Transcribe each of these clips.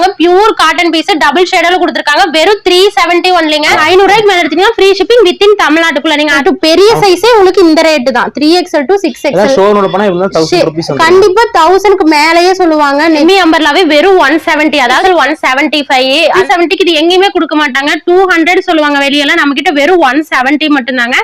பாருங்க pure cotton piece double ஷேடர்ல கொடுத்திருக்காங்க வெறும் 370 ஒன்லிங்க 500 ரூபாய்க்கு மேல எடுத்தீங்கன்னா ஃப்ரீ ஷிப்பிங் வித்தின் தமிழ்நாட்டுக்குள்ள நீங்க அது பெரிய சைஸே உங்களுக்கு இந்த ரேட் தான் 3XL to 6XL ஷோரூம்ல போனா இவ்வளவு 1000 ரூபீஸ் கண்டிப்பா 1000 க்கு மேலயே சொல்லுவாங்க செமி அம்பர்லாவே வெறும் 170 அதாவது 175 170 க்கு இது எங்கயுமே கொடுக்க மாட்டாங்க 200 சொல்லுவாங்க வெளியெல்லாம் நம்ம கிட்ட வெறும் 170 மட்டும் தாங்க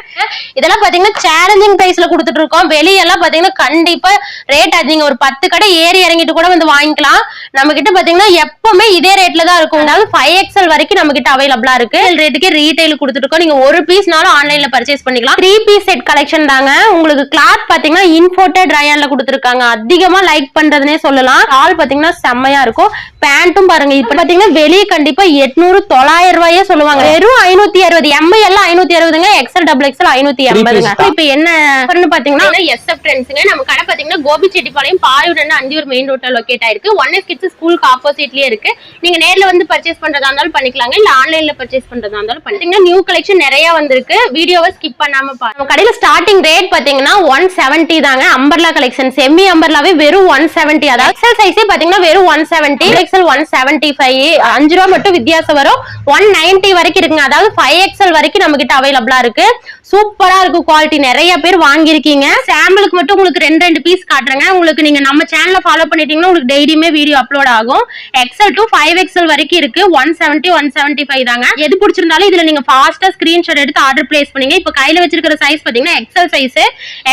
இதெல்லாம் பாத்தீங்கன்னா சேலஞ்சிங் பிரைஸ்ல கொடுத்துட்டு இருக்கோம் வெளியெல்லாம் பாத்தீங்கன்னா கண்டிப்பா ரேட் அதிகம் ஒரு 10 கடை ஏறி இறங்கிட்டு கூட வந்து வாங்கிக்கலாம் நம்ம கிட்ட பாத்தீங்கன்னா எப்பவுமே இதே ரேட்ல தான் இருக்கும் அதாவது 5XL வரைக்கும் நம்ம கிட்ட அவைலபிளா இருக்கு ரேட்டுக்கு ரீட்டைல் கொடுத்துட்டு இருக்கோம் நீங்க ஒரு பீஸ்னாலும் ஆன்லைன்ல பர்ச்சேஸ் பண்ணிக்கலாம் 3 பீஸ் செட் கலெக்ஷன் தாங்க உங்களுக்கு கிளாத் பாத்தீங்கன்னா இம்போர்ட்டட் ரயான்ல கொடுத்துருக்காங்க அதிகமா லைக் பண்றதுனே சொல்லலாம் ஆல் பாத்தீங்கன்னா செம்மையா இருக்கும் பேண்ட்டும் பாருங்க இப்ப பாத்தீங்கன்னா வெளியே கண்டிப்பா 800 900 ரூபாயே சொல்லுவாங்க வெறும் 560 எம்ஐ எல்லாம் 560ங்க XL XXL 580ங்க இப்ப என்ன பாத்தீங்கன்னா SF ட்ரெண்ட்ஸ்ங்க நம்ம கடை பாத்தீங்கன்னா கோபிச்செட்டிப்பாளையம் பாரியூர் அந்தியூர் மெயின் ரோட்ல லொகேட் ஆயிருக்கு 1S கிட்ஸ் ஸ்கூலுக்கு ஆப்போசிட்லயே இருக்கு நீங்க நேர்ல வந்து பர்ச்சேஸ் பண்றதா இருந்தாலும் பண்ணிக்கலாங்க இல்ல ஆன்லைன்ல பர்ச்சேஸ் பண்றதா இருந்தாலும் பண்ணிட்டீங்கன்னா நியூ கலெக்ஷன் நிறைய வந்திருக்கு வீடியோவை ஸ்கிப் பண்ணாம பாருங்க கடையில ஸ்டார்டிங் ரேட் பாத்தீங்கன்னா 170 தாங்க அம்பர்லா கலெக்ஷன் செமி அம்பர்லாவே வெறும் 170 அதாவது XL சைஸே பாத்தீங்கன்னா வெறும் 170 XL 175 5 ரூபாய் மட்டும் வித்தியாசம் வரும் 190 வரைக்கும் இருக்குங்க அதாவது 5XL வரைக்கும் நம்ம கிட்ட அவைலபிளா இருக்கு சூப்பரா இருக்கு குவாலிட்டி நிறைய பேர் வாங்கிருக்கீங்க சாம்பிளுக்கு மட்டும் உங்களுக்கு ரெண்டு பீஸ் காட்டுறேங்க உங்களுக்கு நீங்க நம்ம சேனலை ஃபாலோ பண்ணிட்டீங்கன்னா உங்களுக்கு டெய்லியுமே வீடியோ அப்லோட் ஆகும் XL to 5XL வரைக்கும் இருக்கு 170 175 தாங்க எது பிடிச்சிருந்தாலும் இதுல நீங்க ஃபாஸ்டா ஸ்கிரீன்ஷாட் எடுத்து ஆர்டர் பிளேஸ் பண்ணீங்க இப்ப கையில வச்சிருக்கிற சைஸ் பாத்தீங்கன்னா XL size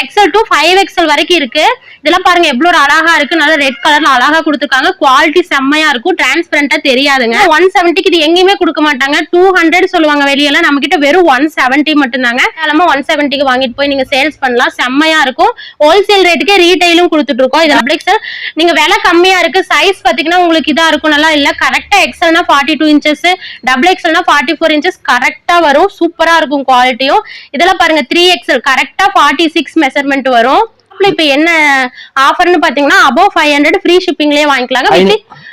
XL to 5XL வரைக்கும் இருக்கு இதெல்லாம் பாருங்க எவ்வளவு அழகா இருக்கு நல்ல ரெட் கலர்ல அழகா கொடுத்துருக்காங்க குவாலிட்டி செம்மையா இருக்கும் டிரான்ஸ்பரண்டா தெரியாதுங்க 170க்கு இது எங்கேயுமே கொடுக்க மாட்டாங்க 200 சொல்லுவாங்க வெளியெல்லாம் நம்ம கிட்ட வெறும் 170 மட்டும் தாங்க 170க்கு வாங்கிட்டு போய் நீங்க சேல்ஸ் பண்ணலாம் செம்மையா இருக்கும் ஹோல்சேல் ரேட்டுக்கே ரீட்டைலும் கொடுத்துட்டு இருக்கோம் இது XL நீங்க விலை கம்மியா இருக்கு சைஸ் பாத்தீங்கன்னா உங்களுக்கு இதா இருக்கும் நல்லா இல்ல கரெக்டா XLனா 42 இன்ச்சஸ் XXLனா 44 இன்ச்சஸ் கரெக்டா வரும் சூப்பரா இருக்கும் குவாலிட்டியும் இதெல்லாம் பாருங்க 3XL கரெக்டா 46 மெஷர்மென்ட் வரும் இப்ப என்ன ஆஃபர்னு பாத்தீங்கன்னா above 500 ஃப்ரீ ஷிப்பிங்லயே வாங்கிக்கலாங்க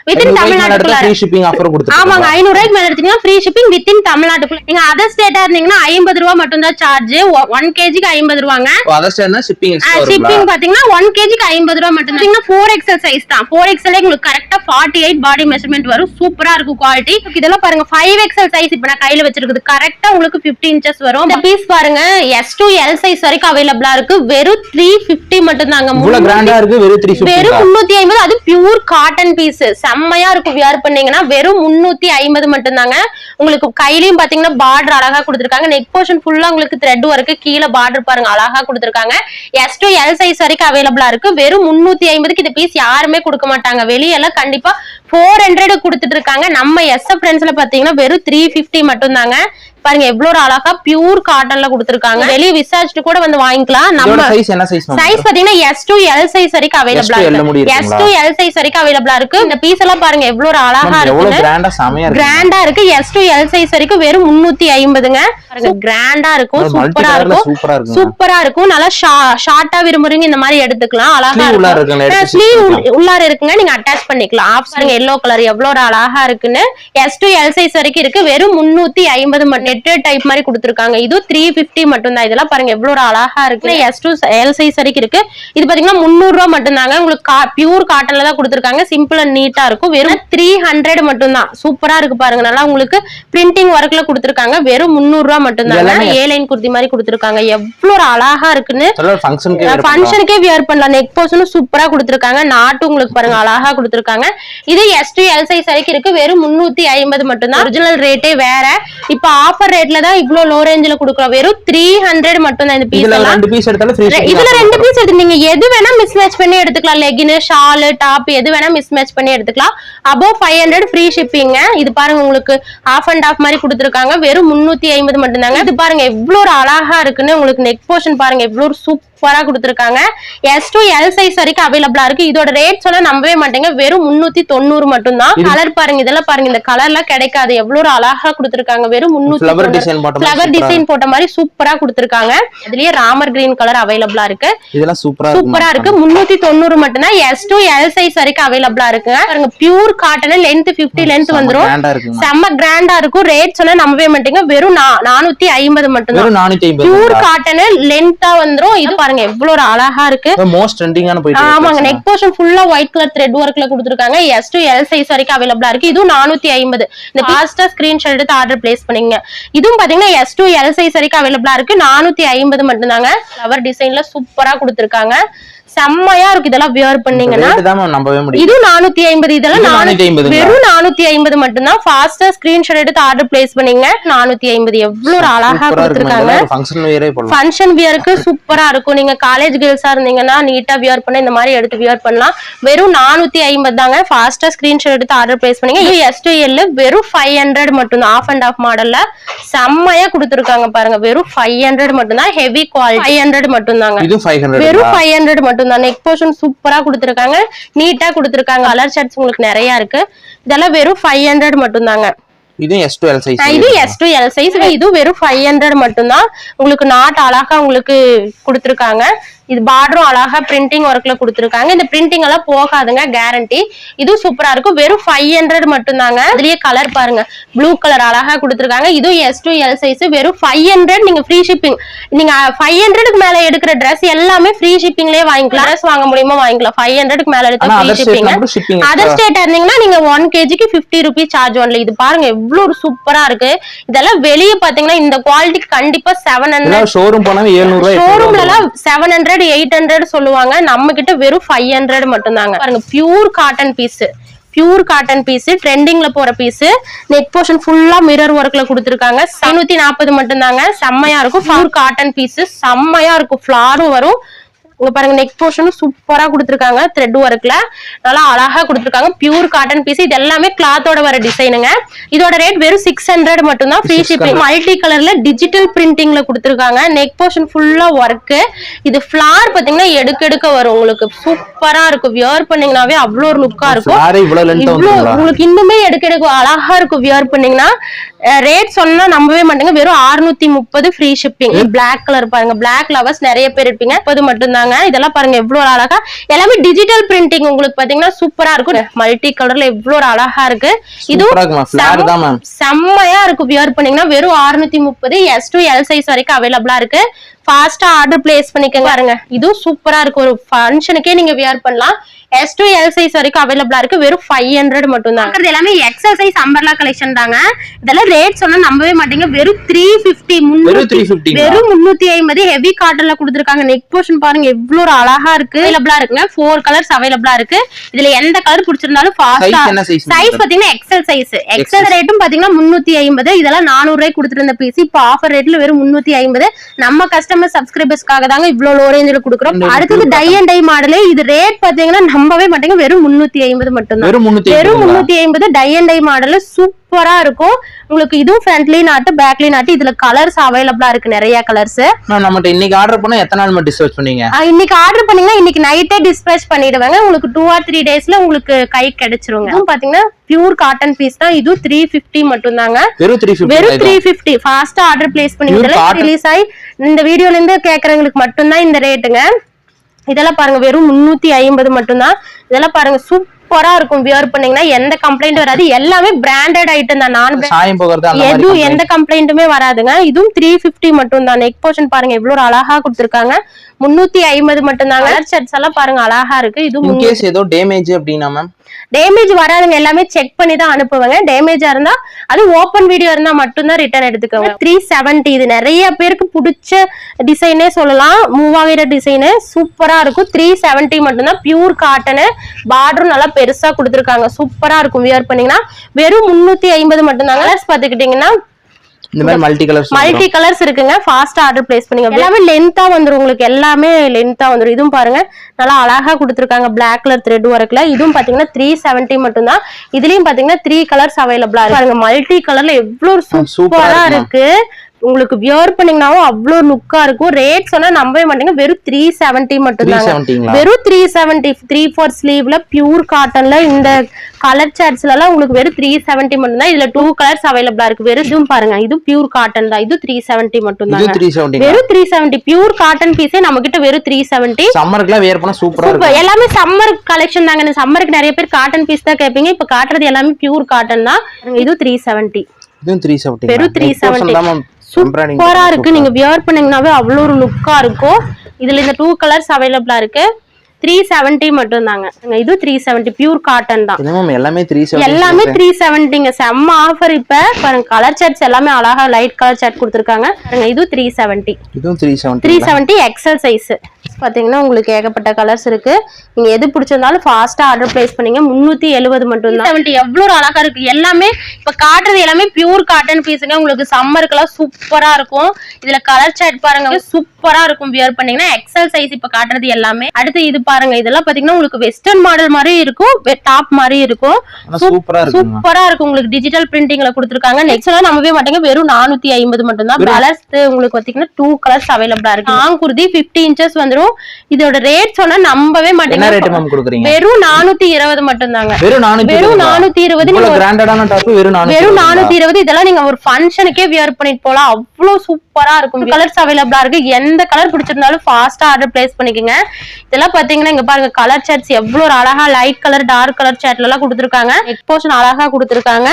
வித்தின் தமிழ்நாட்டுக்குள்ள ஃப்ரீ ஷிப்பிங் ஆஃபர் கொடுத்துருக்காங்க ஆமாங்க 500 ரூபாய்க்கு மேல எடுத்தீங்கன்னா ஃப்ரீ ஷிப்பிங் வித்தின் தமிழ்நாட்டுக்குள்ள நீங்க அதர் ஸ்டேட்டா இருந்தீங்கன்னா 50 ரூபாய் மட்டும் தான் சார்ஜ் 1 kgக்கு 50 ரூபாங்க அதர் ஸ்டேட்னா ஷிப்பிங் பாத்தீங்கன்னா 1 kgக்கு 50 ரூபாய் மட்டும் தான் 4XL சைஸ் தான் 4XL உங்களுக்கு கரெக்ட்டா 48 பாடி மெஷர்மென்ட் வரும் சூப்பரா இருக்கும் குவாலிட்டி இதெல்லாம் பாருங்க 5XL சைஸ் இப்ப நான் கையில வச்சிருக்குது கரெக்ட்டா உங்களுக்கு 15 இன்ச்சஸ் வரும் இந்த பீஸ் பாருங்க S to L சைஸ் வரைக்கும் அவேலபிளா இருக்கு வெறும் 350 மட்டும் தாங்க இவ்வளவு கிராண்டா இருக்கு வெறும் 350 வெறும் 350 அது பியூர் காட்டன் பீஸ் செம்மையா இருக்கும் வியர் பண்ணீங்கன்னா வெறும் 350 மட்டும் தாங்க உங்களுக்கு கையிலயும் பாத்தீங்கன்னா பார்டர் அழகா கொடுத்திருக்காங்க நெக் போர்ஷன் ஃபுல்லா உங்களுக்கு த்ரெட் வர்க்கு கீழ பார்டர் பாருங்க அழகா கொடுத்திருக்காங்க S to L சைஸ் வரைக்கும் அவேலபிளா இருக்கு வெறும் 350க்கு இந்த பீஸ் யாருமே கொடுக்க மாட்டாங்க வெளியெல்லாம் கண்டிப்பா 400 கொடுத்துட்டு இருக்காங்க நம்ம SF ஃப்ரெண்ட்ஸ்ல பாத்தீங்கன்னா வெறும் 350 மட்டும் தாங்க பாருங்க எவ்வளவு அழகா பியூர் காட்டன்ல கொடுத்திருக்காங்க வெளிய விசாரிச்சுட்டு கூட வந்து வாங்கிக்கலாம் நம்ம சைஸ் என்ன சைஸ் பாத்தீங்கன்னா S to L சைஸ் வரைக்கும் அவேலபிளா இருக்கு S to L சைஸ் வரைக்கும் அவேலபிளா இருக்கு இந்த பீஸ் எல்லாம் பாருங்க எவ்வளவு அழகா இருக்கு கிராண்டா இருக்கு S to L சைஸ் வரைக்கும் வெறும் 350ங்க பாருங்க கிராண்டா இருக்கும் சூப்பரா இருக்கும் நல்லா ஷார்ட்டா விரும்புறீங்க இந்த மாதிரி எடுத்துக்கலாம் அழகா இருக்கு ஸ்லீவ் உள்ளார இருக்குங்க நீங்க அட்டாச் பண்ணிக்கலாம் ஆஃப் பாருங்க yellow கலர் எவ்வளவு அழகா இருக்குன்னு S to L சைஸ் வரைக்கும் இருக்கு வெறும் 350 மட்டும் டைப் மாதிரி கொடுத்திருக்காங்க இது 350 மட்டும் தான் இதெல்லாம் பாருங்க எவ்வளவு அழகா இருக்கு S to L சைஸ் வரைக்கும் இருக்கு இது பாத்தீங்கன்னா 300 ரூபாய் மட்டும் தாங்க உங்களுக்கு பியூர் காட்டன்ல தான் கொடுத்திருக்காங்க சிம்பிள் அண்ட் நீட்டா இருக்கும் வெறும் 300 மட்டும் தான் சூப்பரா இருக்கு பாருங்க நல்லா உங்களுக்கு பிரிண்டிங் வர்க்ல கொடுத்திருக்காங்க வெறும் 300 ரூபாய் மட்டும் தாங்க ஏ லைன் குர்த்தி மாதிரி கொடுத்திருக்காங்க எவ்வளவு அழகா இருக்குன்னு ஃபங்க்ஷனுக்கே வியர் பண்ணலாம் நெக் போர்ஷனும் சூப்பரா கொடுத்திருக்காங்க நாட்டு உங்களுக்கு பாருங்க அழகா கொடுத்திருக்காங்க இது S to L சைஸ் வரைக்கும் இருக்கு வெறும் 350 மட்டும் தான் ஒரிஜினல் ரேட்டே வேற இப்ப ஆஃபர் ரேட்ல தான் இவ்ளோ லோ ரேஞ்சில குடுக்குறோம் வெறும் 300 மட்டும் தான் இந்த பீஸ் எல்லாம் ரெண்டு பீஸ் எடுத்தாலும் ஃப்ரீ இதுல ரெண்டு பீஸ் எடுத்து நீங்க எது வேணா மிஸ் மேட்ச் பண்ணி எடுத்துக்கலாம் லெகின் ஷால் டாப் எது வேணா மிஸ் மேட்ச் பண்ணி எடுத்துக்கலாம் above 500 ஃப்ரீ ஷிப்பிங் இது பாருங்க உங்களுக்கு ஆஃப் அண்ட் ஆஃப் மாதிரி கொடுத்திருக்காங்க வெறும் 350 மட்டும் தாங்க இது பாருங்க எவ்வளவு அழகா இருக்குன்னு உங்களுக்கு நெக் போர்ஷன் பாருங்க எவ்வளவு சூப்பரா கொடுத்திருக்காங்க S to L சைஸ் வரைக்கும் அவேலபிளா இருக்கு இதோட ரேட் சொன்னா நம்பவே மாட்டீங்க வெறும் 390 மட்டும் தான் கலர் பாருங்க இதெல்லாம் பாருங்க இந்த கலர்லாம் கிடைக்காது எவ்வளவு அழகா கொடுத்திருக்காங்க வெறும் 300 ஃப்ளவர் டிசைன் போட்ட மாதிரி சூப்பரா கொடுத்திருக்காங்க இதுலயே ராமர் கிரீன் கலர் அவேலபிளா இருக்கு இதெல்லாம் சூப்பரா இருக்கு 390 மட்டும் தான் S to L சைஸ் வரைக்கும் அவேலபிளா இருக்கு பாருங்க பியூர் காட்டன் லெந்த் 50 லெந்த் வந்துரும் செம்ம கிராண்டா இருக்கும் ரேட் சொன்னா நம்பவே மாட்டீங்க வெறும் 450 மட்டும் தான் பியூர் காட்டன் லெந்தா வந்துரும் இது பாருங்க எவ்வளவு ஒரு அழகா இருக்கு. மோஸ்ட் ட்ரெண்டிங்கான போயிட்டு ஆமாங்க. நெக் போர்ஷன் ஃபுல்லா ஒயிட் கலர் த்ரெட் ஒர்க்ல கொடுத்திருக்காங்க. S to L சைஸ் வரைக்கும் அவைலபிளா இருக்கு. இது 450. இந்த ஃபாஸ்டா ஸ்கிரீன்ஷாட் எடுத்து ஆர்டர் பிளேஸ் பண்ணீங்க. இதுவும் பாத்தீங்கன்னா S to L சைஸ் வரைக்கும் அவைலபிளா இருக்கு. 450 மட்டும் தாங்க. ஃப்ளவர் டிசைன்ல சூப்பரா கொடுத்திருக்காங்க. செம்மையா இருக்கு. இதெல்லாம் வியர் பண்ணீங்கன்னா இது 450. இதெல்லாம் வெறும் 450 மட்டும் தான். ஃபாஸ்டா ஸ்கிரீன்ஷாட் எடுத்து ஆர்டர் பிளேஸ் பண்ணீங்க. 450 எவ்வளவு ஒரு அழகா கொடுத்திருக்காங்க. ஃபங்க்ஷன் வியருக்கு சூப்பரா இருக்கும். நீங்க காலேஜ் கேர்ள்ஸா இருந்தீங்கன்னா நீட்டா வியர் பண்ண இந்த மாதிரி எடுத்து வியர் பண்ணலாம். வெறும் 450 தாங்க. ஃபாஸ்டா ஸ்கிரீன்ஷாட் எடுத்து ஆர்டர் பிளேஸ் பண்ணீங்க. இது S to L வெறும் 500 மட்டும் தான். ஆஃப் அண்ட் ஆஃப் மாடல்ல செம்மையா கொடுத்திருக்காங்க பாருங்க. வெறும் 500 மட்டும் தான். ஹெவி குவாலிட்டி 500 மட்டும் தாங்க. வெறும் 500 மட்டும் தான். நெக் போர்ஷன் சூப்பரா கொடுத்திருக்காங்க. நீட்டா கொடுத்திருக்காங்க. கலர் ஷர்ட்ஸ் உங்களுக்கு நிறைய இருக்கு. இதெல்லாம் வெறும் 500 மட்டும் தாங்க. இது S to L சைஸ். இது S to L சைஸ். இது வெறும் 500 மட்டும் தான். உங்களுக்கு நாட் அழகா உங்களுக்கு கொடுத்திருக்காங்க. இது பார்டரும் அழகா பிரிண்டிங் ஒர்க்ல கொடுத்திருக்காங்க. இந்த பிரிண்டிங் எல்லாம் போகாதுங்க, கேரண்டி. இது சூப்பரா இருக்கும். வெறும் 500 மட்டும் தாங்க. இதுலயே கலர் பாருங்க, ப்ளூ கலர் அழகா கொடுத்திருக்காங்க. இது S to L சைஸ். வெறும் 500. நீங்க ஃப்ரீ ஷிப்பிங். நீங்க 500க்கு மேல எடுக்கிற Dress எல்லாமே ஃப்ரீ ஷிப்பிங்லயே வாங்கிக்கலாம். Dress வாங்க முடியுமா வாங்கிக்கலாம். 500க்கு மேல எடுத்தா ஃப்ரீ ஷிப்பிங். அதர் ஸ்டேட் இருந்தீங்கன்னா நீங்க 1 kgக்கு 50 rupees சார்ஜ் ஒன்லி. இது பாருங்க எவ்வளவு சூப்பரா இருக்கு. இதெல்லாம் வெளிய பாத்தீங்கன்னா இந்த குவாலிட்டி கண்டிப்பா 700. ஷோரூம் போனா 700. ஷோரூம்ல எல்லாம் 700 800 சொல்லுவாங்க. நம்ம கிட்ட வெறும் 500 மட்டும் தாங்க. பாருங்க pure cotton piece. Pure cotton piece, ட்ரெண்டிங்ல போற பீஸ். நெக் போர்ஷன் ஃபுல்லா மிரர் ஒர்க்ல கொடுத்திருக்காங்க. 540 மட்டும் தாங்க. செம்மையா இருக்கும். பியூர் காட்டன் பீஸ் செம்மையா இருக்கும். ஃபிளாரும் வரும். இங்க பாருங்க நெக் போர்ஷனும் சூப்பரா கொடுத்திருக்காங்க. த்ரெட் ஒர்க்ல நல்லா அழகா கொடுத்திருக்காங்க. Pure cotton piece. இது எல்லாமே கிளாத்தோட வர டிசைனுங்க. இதோட ரேட் வெறும் 600 மட்டும் தான். Free shipping. மல்டி கலர்ல டிஜிட்டல் பிரிண்டிங்ல கொடுத்திருக்காங்க. நெக் போர்ஷன் ஃபுல்லா ஒர்க். இது ஃபிளார் பாத்தீங்கன்னா எடுக்க வரும். உங்களுக்கு சூப்பரா இருக்கும். வியர் பண்ணீங்கன்னாவே அவ்வளவு ஒரு லுக்கா இருக்கும். உங்களுக்கு இன்னுமே எடுக்க அழகா இருக்கும். வியர் பண்ணீங்கன்னா ரேட் சொன்னா நம்பவே மாட்டேங்க. வெறும் 630 ஃப்ரீ ஷிப்பிங். பிளாக் கலர் பாருங்க. பிளாக் லவர்ஸ் நிறைய பேர் இருப்பீங்க. 30 மட்டும் தான். இதெல்லாம் பாருங்க எவ்வளவு அழகா. எல்லாமே டிஜிட்டல் பிரிண்டிங். உங்களுக்கு பாத்தீங்கன்னா சூப்பரா இருக்கும். மல்டி கலர்ல எவ்வளவு அழகா இருக்கு. இது செம்மையா இருக்கும். வியர் பண்ணீங்கன்னா வெறும் 630. S to L சைஸ் வரைக்கும் அவைலபிளா இருக்கு. ஃபாஸ்டா ஆர்டர் பிளேஸ் பண்ணிக்கங்க. பாருங்க இது சூப்பரா இருக்கு. ஒரு ஃபங்க்ஷனுக்கே நீங்க வியர் பண்ணலாம். S to L சைஸ் வரைக்கும் அவைலபிளா இருக்கு. வெறும் 500 மட்டும் தான். இது எல்லாமே எக்ஸல் சைஸ் அம்பர்லா கலெக்ஷன் தாங்க. இதெல்லாம் ரேட் சொன்னா நம்பவே மாட்டீங்க. வெறும் 350. வெறும் 350. ஹெவி காட்டன்ல கொடுத்திருக்காங்க. நெக் போர்ஷன் பாருங்க எவ்வளவு அழகா இருக்கு. அவைலபிளா இருக்குங்க. 4 கலர்ஸ் அவைலபிளா இருக்கு. இதுல எந்த கலர் பிடிச்சிருந்தாலும் ஃபாஸ்டா. சைஸ் பாத்தீங்கன்னா எக்ஸல் சைஸ். எக்ஸல் ரேட்டும் பாத்தீங்கன்னா 350. இதெல்லாம் 400 ரூபாய்க்கு கொடுத்துட்டு இருந்த பீஸ் இப்ப ஆஃபர் ரேட்ல வெறும் 350. நம்ம கஸ்டமர் சப்ஸ்கிரைபர்ஸ்க்காக தாங்க இவ்வளவு லோ ரேஞ்சில கொடுக்குறோம். அடுத்தது டை அண்ட் டை மாடல். இது ரேட் பாத்தீங்கன்னா நம்பவே மாட்டேங்க. வெறும் 350 மட்டும் தான். வெறும் 350. டை அண்ட் டை மாடல் சூப்பரா இருக்கும். உங்களுக்கு இதுவும் ஃப்ரண்ட்லி நாட்டு பேக்லி நாட்டு. இதுல கலர்ஸ் அவைலபிளா இருக்கு. நிறைய கலர்ஸ். நம்மட்ட இன்னைக்கு ஆர்டர் பண்ணா எத்தனை நாள் மட்டும் டிஸ்பேச் பண்ணீங்க? இன்னைக்கு ஆர்டர் பண்ணீங்கன்னா இன்னைக்கு நைட்டே டிஸ்பேச் பண்ணிடுவாங்க. உங்களுக்கு 2 or 3 டேஸ்ல உங்களுக்கு கை கிடைச்சிருங்க. இதுவும் பாத்தீங்கன்னா பியூர் காட்டன் பீஸ் தான். இது 350 மட்டும் தாங்க. வெறும் 350. ஃபாஸ்டா ஆர்டர் பிளேஸ் பண்ணீங்க. ரிலீஸ் ஆகி இந்த வீடியோல இருந்து கேக்குறவங்களுக்கு மட்டும் தான் இந்த ரேட்டுங்க. இதெல்லாம் பாருங்க வெறும் 350 மட்டும் தான். இதெல்லாம் பாருங்க சூப்பரா இருக்கும். வியர் பண்ணீங்கன்னா எந்த கம்ப்ளைண்ட் வராது. எல்லாமே பிராண்டட் ஐட்டம் தான். எதுவும் எந்த கம்ப்ளைண்ட்டுமே வராதுங்க. இதுவும் 350 மட்டும் தான். நெக் போர்ஷன் பாருங்க எவ்வளவு அழகா கொடுத்திருக்காங்க. 350 மட்டும் தான். கலர் ஷர்ட்ஸ் எல்லாம் பாருங்க அழகா இருக்கு. இது ஏதோ டேமேஜ் அப்படின்னா மேம் டேமேஜ் வராதுங்க. எல்லாமே செக் பண்ணி தான் அனுப்புவாங்க. டேமேஜா இருந்தா அது ஓபன் வீடியோ இருந்தா மட்டும் தான் ரிட்டர்ன் எடுத்துக்கோங்க. 370. இது நிறைய பேருக்கு பிடிச்ச டிசைனே சொல்லலாம். மூவ் ஆகிற டிசைனு சூப்பரா இருக்கும். 370 மட்டும் தான். Pure cotton. பார்டரும் நல்லா பெருசா கொடுத்திருக்காங்க. சூப்பரா இருக்கும். வியர் பண்ணீங்கன்னா வெறும் 350 மட்டும் தான். கலர்ஸ் பாத்துக்கிட்டீங்கன்னா இந்த மாதிரி மல்டி கலர்ஸ் இருக்குங்க. ஃபாஸ்டா ஆர்டர் பிளேஸ் பண்ணுங்க. எல்லாமே லென்த்தா வந்துரும். உங்களுக்கு எல்லாமே லென்த்தா வந்துரும். இதுவும் பாருங்க நல்லா அழகா கொடுத்திருக்காங்க. பிளாக் கலர் த்ரெட் ஒர்க்ல. இதுவும் பாத்தீங்கன்னா 370 மட்டும் தான். இதுலயும் பாத்தீங்கன்னா 3 கலர்ஸ் அவைலபிளா இருக்கு. பாருங்க மல்டி கலர்ல எவ்வளவு சூப்பரா இருக்கு. உங்களுக்கு வியர் பண்ணீங்கன்னாவும் அவ்வளவு லுக்கா இருக்கும். ரேட் சொன்னா நம்பவே மாட்டீங்க. வெறும் 370 மட்டும் தான். வெறும் 370. 3/4 ஸ்லீவ்ல பியூர் காட்டன்ல இந்த கலர் சார்ட்ஸ்ல எல்லாம் உங்களுக்கு வெறும் 370 மட்டும் தான். இதுல 2 கலர்ஸ் அவைலபிளா இருக்கு. வெறும் இதுவும் பாருங்க. இது பியூர் காட்டன் தான். இது 370 மட்டும் தான். வெறும் 370. பியூர் காட்டன் பீஸே நம்ம கிட்ட வெறும் 370. சம்மருக்கு வேர் பண்ணா சூப்பரா இருக்கும். எல்லாமே சம்மர் கலெக்ஷன் தாங்க. சம்மருக்கு நிறைய பேர் காட்டன் பீஸ் தான் கேட்பீங்க. இப்ப காட்டுறது எல்லாமே பியூர் காட்டன் தான். இது 370. வெறும் 370. சூப்பரா இருக்கு. நீங்க வியர் பண்ணீங்கன்னாவே அவ்வளவு ஒரு லுக்கா இருக்கும். இதுல இந்த 2 கலர்ஸ் அவைலபிளா இருக்கு. 370 மட்டும் தாங்க. இது 370 பியூர் காட்டன் தான். எல்லாமே 370 எல்லாமே 370ங்க. செம்ம ஆஃபர். இப்ப பாருங்க கலர் சார்ட்ஸ் எல்லாமே அழகா லைட் கலர் சார்ட் கொடுத்திருக்காங்க. பாருங்க இது 370. இதுவும் 370. 370 எக்ஸல் சைஸ். பாத்தீங்கன்னா உங்களுக்கு ஏகப்பட்ட கலர்ஸ் இருக்கு. நீங்க எது பிடிச்சிருந்தாலும் ஃபாஸ்டா ஆர்டர் பிளேஸ் பண்ணீங்க. 370 மட்டும் தான். 370 எவ்வளவு அழகா இருக்கு. எல்லாமே இப்ப காட்டுறது எல்லாமே பியூர் காட்டன் பீஸுங்க. உங்களுக்கு சம்மருக்குலாம் சூப்பரா இருக்கும். இதுல கலர் சார்ட் பாருங்க சூப்பரா இருக்கும். வியர் பண்ணீங்கன்னா எக்ஸல் சைஸ் இப்ப காட்டுறது எல்லாமே. அடுத்து இது பாருங்க இதெல்லாம் பாத்தீங்கன்னா உங்களுக்கு வெஸ்டர்ன் மாடல் மாதிரி இருக்கும். டாப் மாதிரி இருக்கும். சூப்பரா இருக்கும். உங்களுக்கு டிஜிட்டல் பிரிண்டிங்ல கொடுத்திருக்காங்க. நெக்ஸ்ட் எல்லாம் நம்பவே மாட்டீங்க. வெறும் 450 மட்டும் தான். கலர்ஸ் உங்களுக்கு பாத்தீங்கன்னா 2 கலர்ஸ் அவைலபிளா இருக்கு. லாங் குர்தி 50 இன்ச்சஸ் வந்துரும். இதோட ரேட் சொன்னா நம்பவே மாட்டீங்க. என்ன ரேட் மேம் கொடுக்குறீங்க? வெறும் 420 மட்டும் தாங்க. வெறும் 420. நீங்க பிராண்டடான டாப் வெறும் 420. இதெல்லாம் நீங்க ஒரு ஃபங்க்ஷனுக்கே வியர் பண்ணிட்டு போலாம். அவ்வளவு சூப்பரா இருக்கும். கலர்ஸ் அவைலபிளா இருக்கு. எந்த கலர் பிடிச்சிருந்தாலும் ஃபாஸ்டா ஆர்டர் பிளேஸ் பண்ணிக்கங்க. இதெல்லாம் பாத்தீங்கன்னா இங்க பாருங்க கலர் சார்ட்ஸ் எவ்வளவு அழகா லைட் கலர் டார்க் கலர் சார்ட்ல எல்லாம் கொடுத்திருக்காங்க. நெக் போர்ஷன் அழகா கொடுத்திருக்காங்க.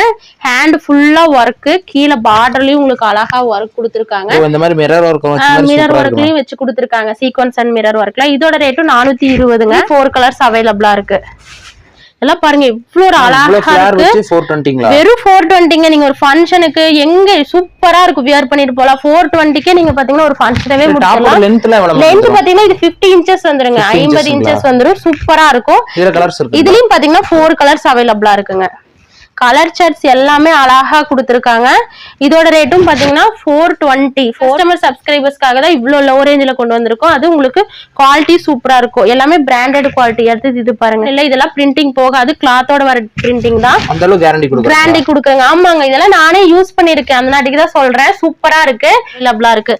ஹேண்ட் ஃபுல்லா ஒர்க். கீழ பார்டர்லயும் உங்களுக்கு அழகா ஒர்க் கொடுத்திருக்காங்க. இந்த மாதிரி மிரர் ஒர்க்லயும் வச்சு கொடுத்திருக்காங்க. சீக்வென்ஸ் அண்ட் மிரர் ஒர்க்ல. இதோட ரேட்டும் 420ங்க. 4 கலர்ஸ் அவைலபிளா இருக்கு. இதெல்லாம் பாருங்க இவ்வளவு அழகா இருக்கு. வெறும் 420ங்க. நீங்க ஒரு ஃபங்க்ஷனுக்கு எங்க சூப்பரா இருக்கும். வியர் பண்ணிட்டு போலாம். 420க்கே நீங்க பாத்தீங்கன்னா ஒரு ஃபங்க்ஷனவே முடிக்கலாம். லென்த் பாத்தீங்கன்னா இது 50 இன்ச்சஸ் வந்துருங்க. 50 இன்ச்சஸ் வந்துரும். சூப்பரா இருக்கும். இதுலயும் பாத்தீங்கன்னா 4 கலர்ஸ் அவைலபிளா இருக்குங்க. கலர் சார்ட்ஸ் எல்லாமே அழகா கொடுத்திருக்காங்க. இதோட ரேட்டும் பாத்தீங்கன்னா 420. கஸ்டமர் சப்ஸ்கிரைபர்ஸ்க்காக தான் இவ்வளவு லோ ரேஞ்சில கொண்டு வந்திருக்கோம். அது உங்களுக்கு குவாலிட்டி சூப்பரா இருக்கும். எல்லாமே பிராண்டட் குவாலிட்டி. அடுத்து இது பாருங்க. இல்ல இதெல்லாம் பிரிண்டிங் போகாது. கிளாத்தோட வர பிரிண்டிங் தான். அந்த அளவு கேரண்டி கொடுக்குறாங்க. ஆமாங்க இதெல்லாம் நானே யூஸ் பண்ணிருக்கேன். அந்த நாட்டுக்கு தான் சொல்றேன். சூப்பரா இருக்கு. அவைலபிளா இருக்கு.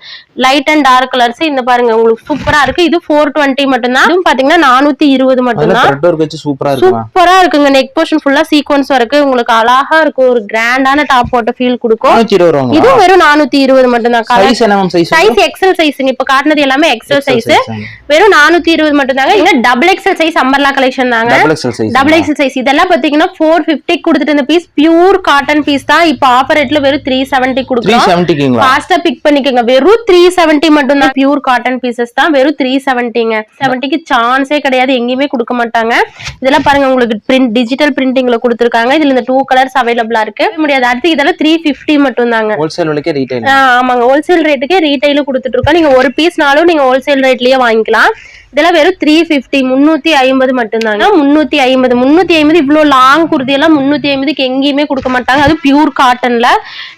லைட் அண்ட் டார்க் கலர்ஸ் இந்த பாருங்க உங்களுக்கு சூப்பரா இருக்கு. இது 420 மட்டும் தான். இதுவும் பாத்தீங்கன்னா 420 மட்டும் தான். சூப்பரா இருக்குங்க. நெக் போர்ஷன் ஃபுல்லா சீக்வென்ஸ் ஒர்க். உங்களுக்கு அழகா இருக்கும். ஒரு கிராண்டான டாப் போட்ட ஃபீல் கொடுக்கும். இது வெறும் 420 மட்டும் தான். சைஸ் எக்ஸல் சைஸ்ங்க. இப்ப காட்டுனது எல்லாமே எக்ஸல் சைஸ். வெறும் 420 மட்டும் தாங்க. இங்க double XL size umbrella collection தாங்க. டபுள் எக்ஸல் சைஸ் இதெல்லாம் பாத்தீங்கன்னா 450 கொடுத்துட்டு இந்த பீஸ் பியூர் காட்டன் பீஸ் தான். இப்ப ஆஃபர் ரேட்ல வெறும் 370 கொடுக்குறோம். ஃபாஸ்டா பிக் பண்ணிக்கோங்க. வெறும் 370 மட்டும் தான். பியூர் காட்டன் பீசஸ் தான். வெறும் 370ங்க. 70க்கு சான்ஸே கிடையாது. எங்கேயுமே கொடுக்க மாட்டாங்க. இதெல்லாம் பாருங்க உங்களுக்கு டிஜிட்டல் பிரிண்டிங்ல கொடுத்திருக்காங்க. இதுல இந்த 2 கலர்ஸ் அவைலபிளா இருக்கு. முடியாது. அடுத்து இதெல்லாம் 350 மட்டும் தாங்க. ஹோல்சேல் விலைக்கே ரீட்டைல். ஆமாங்க ஹோல்சேல் ரேட்டுக்கே ரீட்டைல கொடுத்துட்டு இருக்கோம். நீங்க ஒரு பீஸ்னாலும் நீங்க ஹோல்சேல் ரேட்லயே வாங்கிக்கலாம். இதெல்லாம் வெறும் 350 350 மட்டும் தாங்க. 350 இவ்வளவு லாங் குர்தி எல்லாம் 350க்கு எங்கேயுமே கொடுக்க மாட்டாங்க. அது பியூர் காட்டன்ல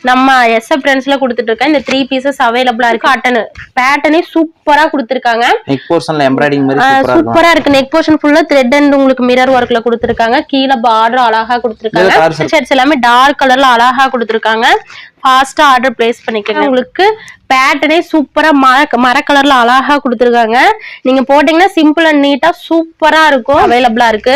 நம்ம SF ட்ரெண்ட்ஸ்ல கொடுத்துட்டு இருக்கேன். இந்த 3 பீசஸ் அவைலபிளா இருக்கு. காட்டன் பேட்டர்னே சூப்பரா கொடுத்திருக்காங்க. நெக் போர்ஷன்ல எம்ப்ராய்டிங் மாதிரி சூப்பரா இருக்கு. நெக் போர்ஷன் ஃபுல்லா த்ரெட் அண்ட் உங்களுக்கு மிரர் ஒர்க்ல கொடுத்திருக்காங்க. கீழ பார்டர் அழகா கொடுத்திருக்காங்க. ஷர்ட்ஸ் எல்லாமே டார்க் கலர்ல அழகா கொடுத்திருக்காங்க. ஃபாஸ்டா ஆர்டர் பிளேஸ் பண்ணிக்கோங்க. உங்களுக்கு பேட்டர்னே சூப்பரா மர கலர்ல அழகா கொடுத்திருக்காங்க. நீங்க போட்டீங்கன்னா சிம்பிள் அண்ட் நீட்டா சூப்பரா இருக்கும். அவைலபிளா இருக்கு.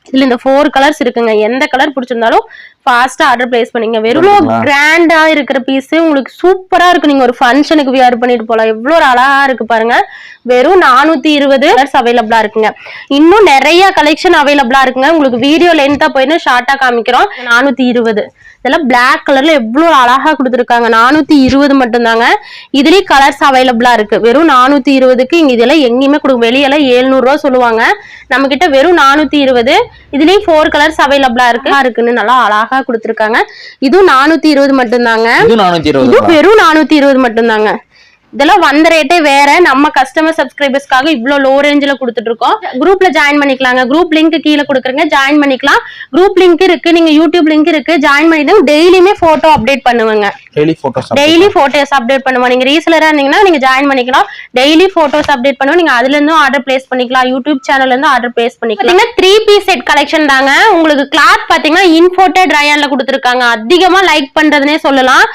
இதுல இந்த 4 கலர்ஸ் இருக்குங்க. எந்த கலர் பிடிச்சிருந்தாலும் ஃபாஸ்டா ஆர்டர் பிளேஸ் பண்ணீங்க. வெறும் கிராண்டா இருக்கிற பீஸ் உங்களுக்கு சூப்பரா இருக்கு. நீங்க ஒரு ஃபங்க்ஷனுக்கு வியர் பண்ணிட்டு போலாம். எவ்வளவு அழகா இருக்கு பாருங்க. வெறும் 420 கலர்ஸ் அவைலபிளா இருக்குங்க. இன்னும் நிறைய கலெக்ஷன் அவைலபிளா இருக்குங்க. உங்களுக்கு வீடியோ லென்த்தா போயின்னு ஷார்ட்டா காமிக்கிறோம். 420 இதெல்லாம் பிளாக் கலர்ல எவ்வளவு அழகா கொடுத்திருக்காங்க. 420 மட்டும் தாங்க. இதுலயும் கலர்ஸ் அவைலபிளா இருக்கு. வெறும் 420க்கு இங்க இதெல்லாம் எங்கேயுமே கொடுக்கும். வெளியெல்லாம் 700 ரூபா சொல்லுவாங்க. நம்ம கிட்ட வெறும் 420. இதுலயும் 4 கலர்ஸ் அவைலபிளா இருக்குன்னு நல்லா அழகா கொடுத்திருக்காங்க. இதுவும் 420 மட்டும் தாங்க. இது வெறும் 420 மட்டும் தாங்க. இதெல்லாம் வந்த ரேட்டே வேற. நம்ம கஸ்டமர் சப்ஸ்கிரைபர்ஸ்க்காக இவ்வளவு லோ ரேஞ்சில கொடுத்துட்டு இருக்கோம். குரூப்ல ஜாயின் பண்ணிக்கலாங்க. குரூப் லிங்க் கீழே கொடுக்குறேங்க. ஜாயின் பண்ணிக்கலாம். குரூப் லிங்க் இருக்கு. நீங்க யூடியூப் லிங்க் இருக்கு. ஜாயின் பண்ணிட்டு டெய்லியுமே போட்டோ அப்டேட் பண்ணுவாங்க. டெய்லி போட்டோஸ் அப்டேட் பண்ணுவோம். நீங்க ரீசெலரா இருந்தீங்கன்னா நீங்க ஜாயின் பண்ணிக்கலாம். டெய்லி போட்டோஸ் அப்டேட் பண்ணுவோம். நீங்க அதுல இருந்தும் ஆர்டர் பிளேஸ் பண்ணிக்கலாம். யூடியூப் சேனல்ல இருந்து ஆர்டர் பிளேஸ் பண்ணிக்கலாம். 3 பீஸ் செட் கலெக்ஷன் தாங்க. உங்களுக்கு கிளாத் பாத்தீங்கன்னா இம்போர்ட்டட் ரயான்ல கொடுத்திருக்காங்க. அதிகமா லைக் பண்றதுனே சொல்லலாம்.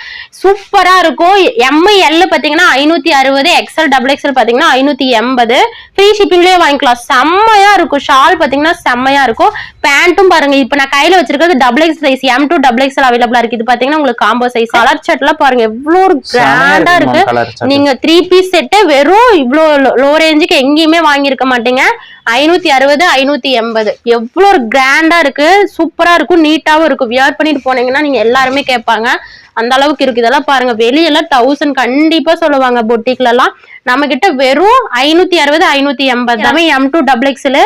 சூப்பரா இருக்கும். ML பாத்தீங்கன்னா 560, XL XXL பாத்தீங்கன்னா 580. ஃப்ரீ ஷிப்பிங்லயே வாங்கிக்கலாம். செம்மையா இருக்கும். ஷால் பாத்தீங்கன்னா செம்மையா இருக்கும். பேண்ட்டும் பாருங்க. இப்ப நான் கையில வச்சிருக்கிறது XXL size. M to XXL அவைலபிளா இருக்கு. இது பாத்தீங்கன்னா உங்களுக்கு காம்போ சைஸ். கலர் ஷர்ட்லாம் பாருங்க எவ்வளவு கிராண்டா இருக்கு. நீங்க 3 பீஸ் செட் வெறும் இவ்வளவு லோ ரேஞ்சுக்கு எங்கேயுமே வாங்கி இருக்க மாட்டீங்க. 560 580. எவ்வளவு ஒரு கிராண்டா இருக்கு, சூப்பரா இருக்கும், நீட்டாவும் இருக்கும். வியர் பண்ணிட்டு போனீங்கன்னா நீங்க எல்லாருமே கேட்பாங்க, அந்த அளவுக்கு இருக்கு. இதெல்லாம் பாருங்க, வெளியெல்லாம் 1000 கண்டிப்பா சொல்லுவாங்க பொட்டிக்ல எல்லாம். நம்ம கிட்ட வெறும் 560 580. M2 XXL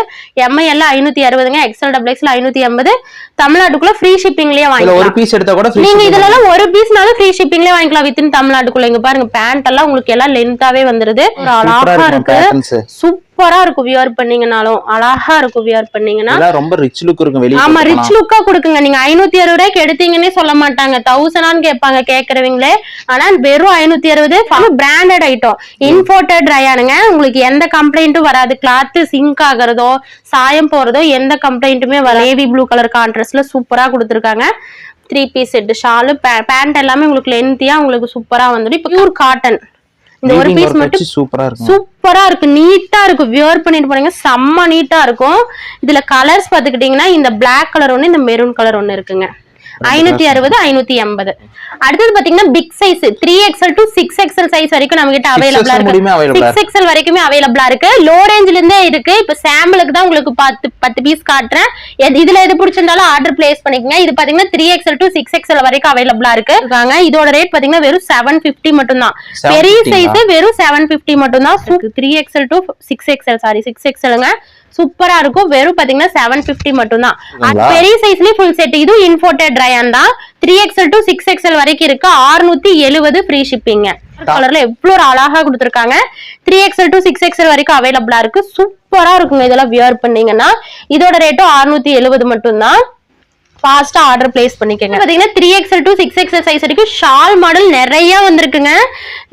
ML 560ங்க, XL XXL 580. தமிழ்நாட்டுக்குள்ள ஃப்ரீ ஷிப்பிங்லயே வாங்கிக்கலாம். ஒரு பீஸ் எடுத்தா கூட நீங்க இதெல்லாம் ஒரு பீஸ்னாலும் ஃப்ரீ ஷிப்பிங்லயே வாங்கிக்கலாம் வித்தின் தமிழ்நாட்டுக்குள்ள. இங்க பாருங்க, பேண்ட் எல்லாம் உங்களுக்கு எல்லாம் லென்த்தாவே வந்துருது, ஒரு அழகா இருக்கு, சூப்பரா இருக்கும். வியர் பண்ணீங்கனாலும் அழகா இருக்கும். வியர் பண்ணீங்கன்னா ரொம்ப ரிச் லுக் இருக்கும் வெளிய. ஆமா, ரிச் லுக்கா கொடுக்குங்க. நீங்க 560 ரூபாய்க்கு எடுத்தீங்கன்னே சொல்ல மாட்டாங்க, 1000 கேட்பாங்க கேக்குறவங்களே. ஆனா வெறும் 560. பிராண்டட் ஐட்டம், இம்போர்ட்டட் ரயானுங்க. உங்களுக்கு எந்த கம்ப்ளைண்ட்டும் வராது. கிளாத் சிங்க் ஆகுறதோ சாயம் போறதோ எந்த கம்ப்ளைண்ட்டுமே வர. நேவி ப்ளூ கலர் கான்ட்ராஸ்ட்ல சூப்பரா கொடுத்துருக்காங்க. 3 பீஸ் செட், ஷாலு, பேண்ட் எல்லாமே உங்களுக்கு லென்த்தியா உங்களுக்கு சூப்பரா வந்துடும். இப்ப பியூர் காட்டன். இந்த ஒரு பீஸ் மட்டும் சூப்பரா இருக்கு, நீட்டா இருக்கு. வியர் பண்ணிட்டு போனீங்க செம்ம நீட்டா இருக்கும். இதுல கலர்ஸ் பாத்துக்கிட்டீங்கன்னா இந்த பிளாக் கலர் ஒண்ணு, இந்த மெரூன் கலர் ஒண்ணு இருக்குங்க. 560 580. அடுத்தது பாத்தீங்கன்னா big size 3XL to 6XL size வரைக்கும் நம்ம கிட்ட அவைலபிளா இருக்கு. 6XL வரைக்குமே அவைலபிளா இருக்கு. லோ ரேஞ்சில இருந்தே இருக்கு. இப்ப சாம்பிளுக்கு தான் உங்களுக்கு 10 பீஸ் காட்டுறேன். இதுல எது பிடிச்சிருந்தாலும் ஆர்டர் பிளேஸ் பண்ணிக்கங்க. இது பாத்தீங்கன்னா 3XL to 6XL வரைக்கும் அவைலபிளா இருக்கு. இதோட ரேட் பாத்தீங்கன்னா வெறும் 750 மட்டும் தான். பெரிய சைஸ் வெறும் 750 மட்டும் தான். 3XL to 6XL, சாரி 6XLங்க, சூப்பரா இருக்கும். வெறும் பாத்தீங்கன்னா 750 மட்டும் தான். பெரிய சைஸ்லயே ஃபுல் செட். இது இம்போர்ட்டட் ரயான் தான். 3XL to 6XL வரைக்கும் இருக்கு. 670 ஃப்ரீ ஷிப்பிங். கலர்ல எவ்வளவு ஒரு அழகா கொடுத்துருக்காங்க. 3XL to 6XL வரைக்கும் அவைலபிளா இருக்கு. சூப்பரா இருக்குங்க. இதெல்லாம் வியர் பண்ணீங்கன்னா இதோட ரேட்டும் 670 மட்டும் தான். ஃபாஸ்டா ஆர்டர் பிளேஸ் பண்ணிக்கங்க. பாத்தீங்கன்னா 3XL to 6XL சைஸ் வரைக்கும் ஷால் மாடல் நிறைய வந்திருக்குங்க.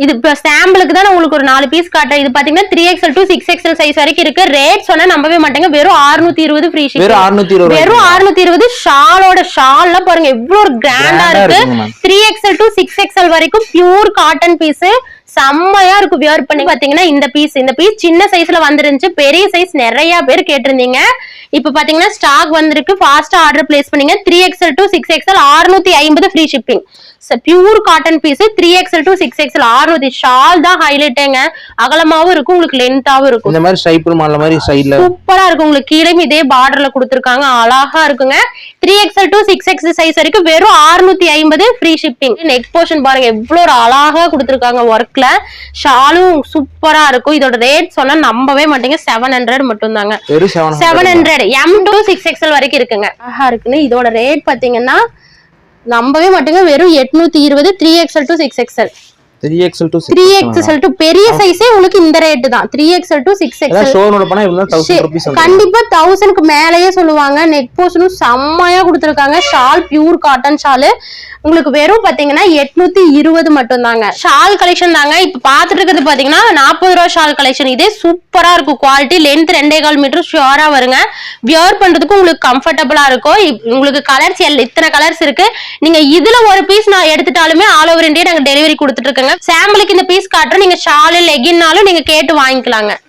இது இப்ப சாம்பிளுக்கு தான் உங்களுக்கு ஒரு 4 பீஸ் காட்டுறேன். இது பாத்தீங்கன்னா 3XL to 6XL சைஸ் வரைக்கும் இருக்கு. ரேட் சொன்னா நம்பவே மாட்டேங்க, வெறும் 620 ஃப்ரீ ஷிப்பிங். வெறும் 620. ஷாலோட ஷால்ல பாருங்க எவ்வளவு ஒரு கிராண்டா இருக்கு. 3XL to 6XL வரைக்கும் பியூர் காட்டன் பீஸ், செம்மையா இருக்கும். வியர் பண்ணி பாத்தீங்கன்னா இந்த பீஸ் சின்ன சைஸ்ல வந்துருந்துச்சு. பெரிய சைஸ் நிறைய பேர் கேட்டிருந்தீங்க. இப்ப பாத்தீங்கன்னா ஸ்டாக் வந்திருக்கு. ஃபாஸ்டா ஆர்டர் பிளேஸ் பண்ணீங்க. 3XL to 6XL 650 free shipping. Pure cotton piece 3XL to 6XL 600. Shawl தான் ஹைலைட்டேங்க, அகலமாவும் இருக்கும், உங்களுக்கு லென்த்தாவும் இருக்கும். இந்த மாதிரி ஸ்ட்ரைப் மாடல் மாதிரி சைடுல சூப்பரா இருக்கும். உங்களுக்கு கீழே இதே பார்டர்ல கொடுத்திருக்காங்க, அழகா இருக்குங்க. 3XL to 6XL சைஸ் வரைக்கும் வெறும் 650 ஃப்ரீ ஷிப்பிங். நெக் போர்ஷன் பாருங்க எவ்வளவு ஒரு அழகா கொடுத்திருக்காங்க ஒர்க்ல. ஷாலும் சூப்பரா இருக்கும். இதோட ரேட் சொன்னா நம்பவே மாட்டீங்க, 700 மட்டும் தாங்க. 700. M2 6XL வரைக்கும் இருக்குங்க. அழகா இருக்குன்னு. இதோட ரேட் பாத்தீங்கன்னா நம்பவே மாட்டீங்க, வெறும் 820. 3XL to 6XL. 3XL to பெரிய சைஸே உங்களுக்கு இந்த ரேட் தான். 3XL to 6XL கண்டிப்பா 1000க்கு மேலயே சொல்லுவாங்க. நெக் போர்ஷனும் செம்மையா கொடுத்திருக்காங்க. ஷால் பியூர் காட்டன் ஷால் உங்களுக்கு வெறும் பாத்தீங்கன்னா 820 மட்டும் தாங்க. ஷால் கலெக்ஷன் தாங்க இப்ப பாத்துட்டு இருக்கிறது. பாத்தீங்கன்னா 40 ரூபாய் ஷால் கலெக்ஷன். இதே சூப்பரா இருக்கும். குவாலிட்டி லென்த் 2.25 மீட்டர் ஷியோரா வருங்க. வியர் பண்றதுக்கு உங்களுக்கு கம்ஃபர்டபுளா இருக்கும். உங்களுக்கு கலர்ஸ் இத்தனை கலர்ஸ் இருக்கு. நீங்க இதுல ஒரு பீஸ் நான் எடுத்துட்டாலுமே ஆல் ஓவர் இந்தியா நாங்க டெலிவரி கொடுத்துட்டு இருக்கோங்க. சாம்பிளுக்கு இந்த பீஸ் காட்டுறோம். நீங்க ஷால் லெகின்னாலும் நீங்க கேட்டு வாங்கிக்கலாங்க.